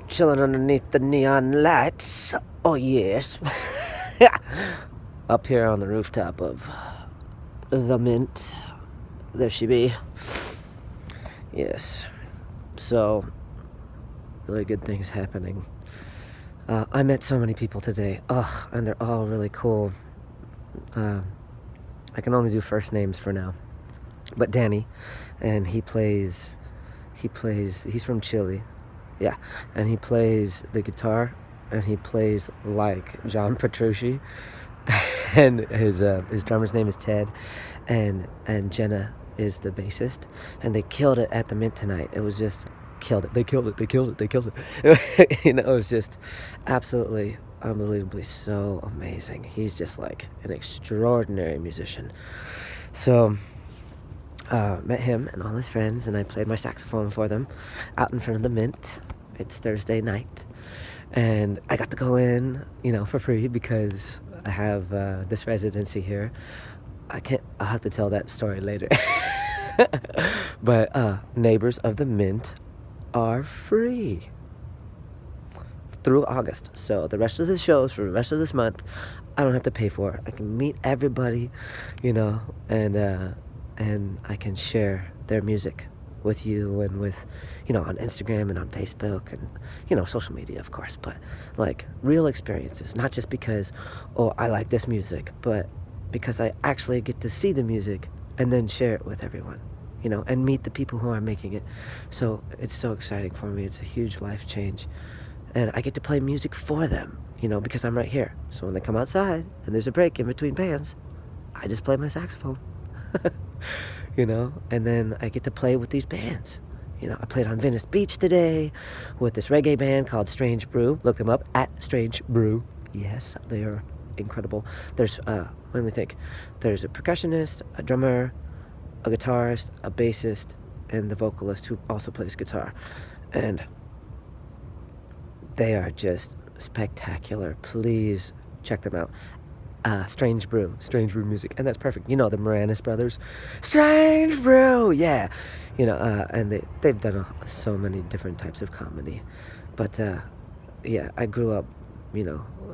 chilling underneath the neon lights. Oh, yes. Up here on the rooftop of the Mint. There she be. Yes. So, really good things happening. I met so many people today. Ugh, and they're all really cool. I can only do first names for now. But Danny, and he's from Chile. Yeah, and he plays the guitar, and he plays like John Petrucci, and his drummer's name is Ted, and Jenna is the bassist, and they killed it at the Mint tonight. It was just killed it. They killed it. It was just absolutely unbelievably so amazing. He's just like an extraordinary musician. So met him and all his friends, and I played my saxophone for them out in front of the Mint. It's Thursday night, and I got to go in, for free because I have this residency here. I'll have to tell that story later. But neighbors of the Mint are free through August. So the rest of the shows for the rest of this month, I don't have to pay for. I can meet everybody, and I can share their music with you and with, on Instagram and on Facebook and, social media, of course. But like real experiences, not just because, I like this music, but because I actually get to see the music and then share it with everyone, and meet the people who are making it. So it's so exciting for me. It's a huge life change. And I get to play music for them, because I'm right here. So when they come outside and there's a break in between bands, I just play my saxophone, and then I get to play with these bands. I played on Venice Beach today with this reggae band called Strange Brew. Look them up at Strange Brew. Yes, they are incredible. There's, let me think. There's a percussionist, a drummer, a guitarist, a bassist, and the vocalist who also plays guitar. And they are just spectacular. Please check them out. Strange Brew Music, and that's perfect. The Moranis brothers, Strange Brew, yeah. And they've done so many different types of comedy, but yeah, I grew up,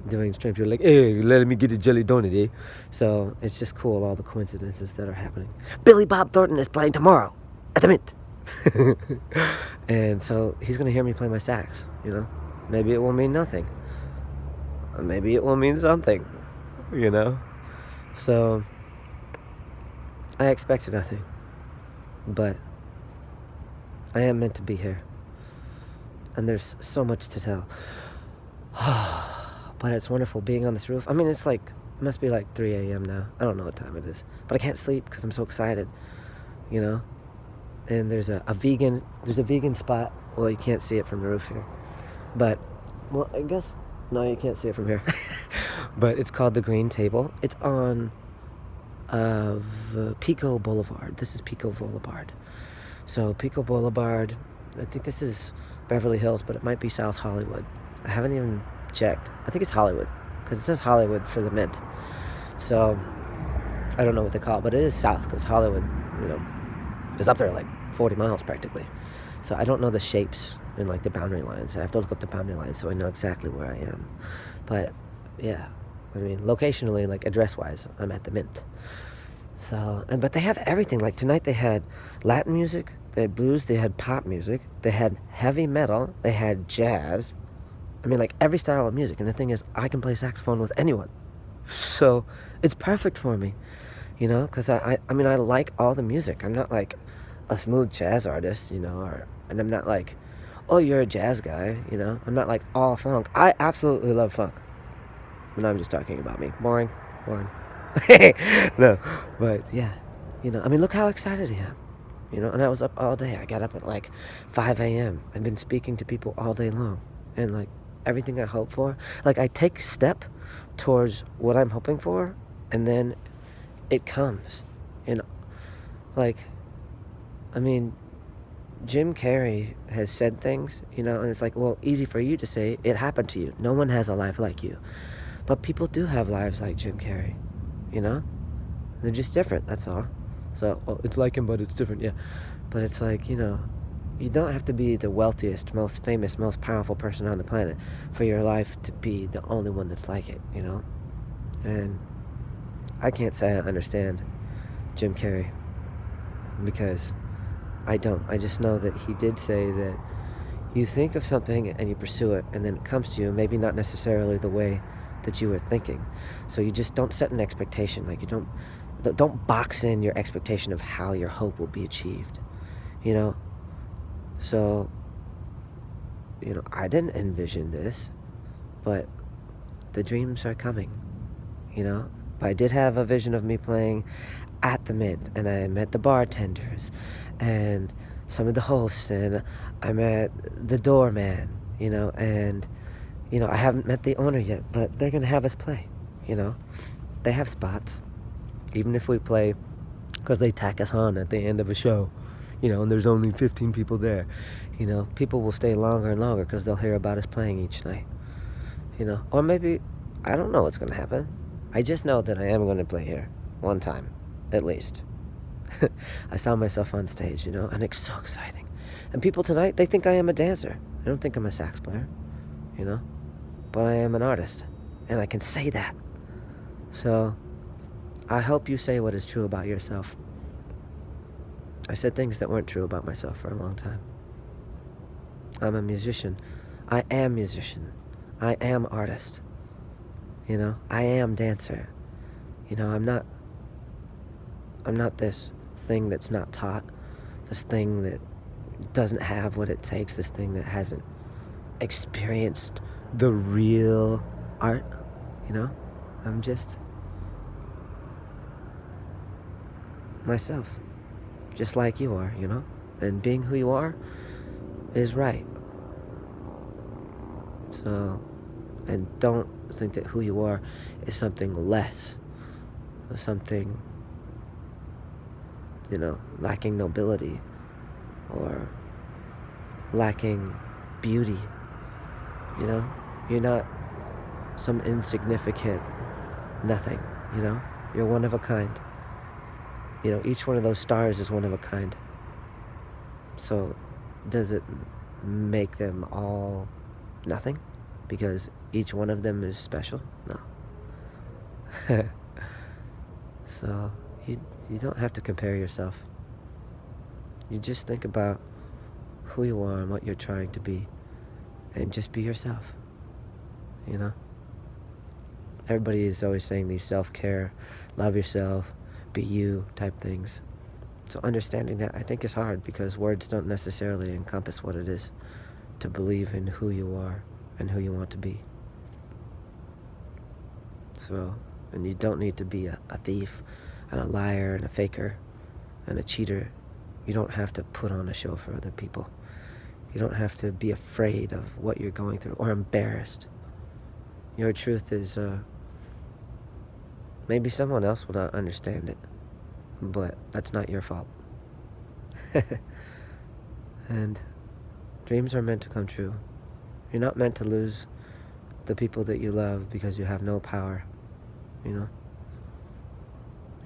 doing Strange Brew, like, hey, let me get a jelly donut, eh? So it's just cool, all the coincidences that are happening. Billy Bob Thornton is playing tomorrow at the Mint, and so he's gonna hear me play my sax. Maybe it will mean nothing. Maybe it will mean something. So I expect nothing, but I am meant to be here, and there's so much to tell. But it's wonderful being on this roof. I mean, it must be like 3 a.m. now. I don't know what time it is, but I can't sleep because I'm so excited, and there's a vegan spot. Well, you can't see it from the roof here, but I guess no, you can't see it from here. But it's called the Green Table. It's on Pico Boulevard. This is Pico Boulevard. So Pico Boulevard, I think this is Beverly Hills, but it might be South Hollywood. I haven't even checked. I think it's Hollywood, because it says Hollywood for the Mint. So I don't know what they call it, but it is South, because Hollywood, is up there like 40 miles practically. So I don't know the shapes and like the boundary lines. I have to look up the boundary lines so I know exactly where I am. But yeah, I mean, locationally, like address-wise, I'm at the Mint. So, but they have everything. Like tonight they had Latin music, they had blues, they had pop music, they had heavy metal, they had jazz. I mean, like every style of music. And the thing is, I can play saxophone with anyone. So it's perfect for me, because I mean, I like all the music. I'm not like a smooth jazz artist, and I'm not like, oh, you're a jazz guy, I'm not like all funk. I absolutely love funk. And I'm just talking about me. Boring. No, but yeah, I mean, look how excited I am, and I was up all day. I got up at like 5 a.m. I've been speaking to people all day long, and like everything I hope for, like I take step towards what I'm hoping for, and then it comes, like, I mean, Jim Carrey has said things, and it's like, well, easy for you to say, it happened to you. No one has a life like you. But people do have lives like Jim Carrey, They're just different, that's all. So, it's like him, but it's different, yeah. But it's like, You don't have to be the wealthiest, most famous, most powerful person on the planet for your life to be the only one that's like it, you know? And I can't say I understand Jim Carrey because I don't. I just know that he did say that you think of something and you pursue it, and then it comes to you, maybe not necessarily the way that you were thinking. So you just don't set an expectation. Like, you don't box in your expectation of how your hope will be achieved, you know? So, I didn't envision this, but the dreams are coming, you know? But I did have a vision of me playing at the Mint, and I met the bartenders and some of the hosts, and I met the doorman, and, I haven't met the owner yet, but they're going to have us play, you know? They have spots, even if we play, because they tack us on at the end of a show, and there's only 15 people there, people will stay longer and longer because they'll hear about us playing each night, or maybe, I don't know what's going to happen. I just know that I am going to play here one time, at least. I saw myself on stage, and it's so exciting. And people tonight, they think I am a dancer. They don't think I'm a sax player, but I am an artist, and I can say that. So, I hope you say what is true about yourself. I said things that weren't true about myself for a long time. I'm a musician. I am musician. I am artist. I am dancer. I'm not this thing that's not taught, this thing that doesn't have what it takes, this thing that hasn't experienced the real art, I'm just myself, just like you are, and being who you are is right. So, and don't think that who you are is something less, or something, lacking nobility, or lacking beauty, You're not some insignificant nothing, You're one of a kind. Each one of those stars is one of a kind. So, does it make them all nothing? Because each one of them is special? No. So, you don't have to compare yourself. You just think about who you are and what you're trying to be, and just be yourself, Everybody is always saying these self-care, love yourself, be you type things. So understanding that, I think, is hard because words don't necessarily encompass what it is to believe in who you are and who you want to be. So, and you don't need to be a thief and a liar and a faker and a cheater. You don't have to put on a show for other people. You don't have to be afraid of what you're going through or embarrassed. Your truth is, maybe someone else will not understand it, but that's not your fault. And dreams are meant to come true. You're not meant to lose the people that you love because you have no power, You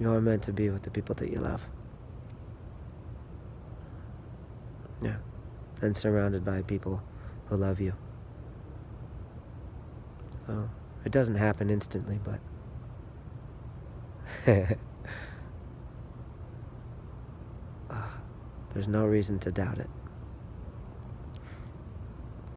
are meant to be with the people that you love. Yeah. And surrounded by people who love you. So, it doesn't happen instantly, but there's no reason to doubt it.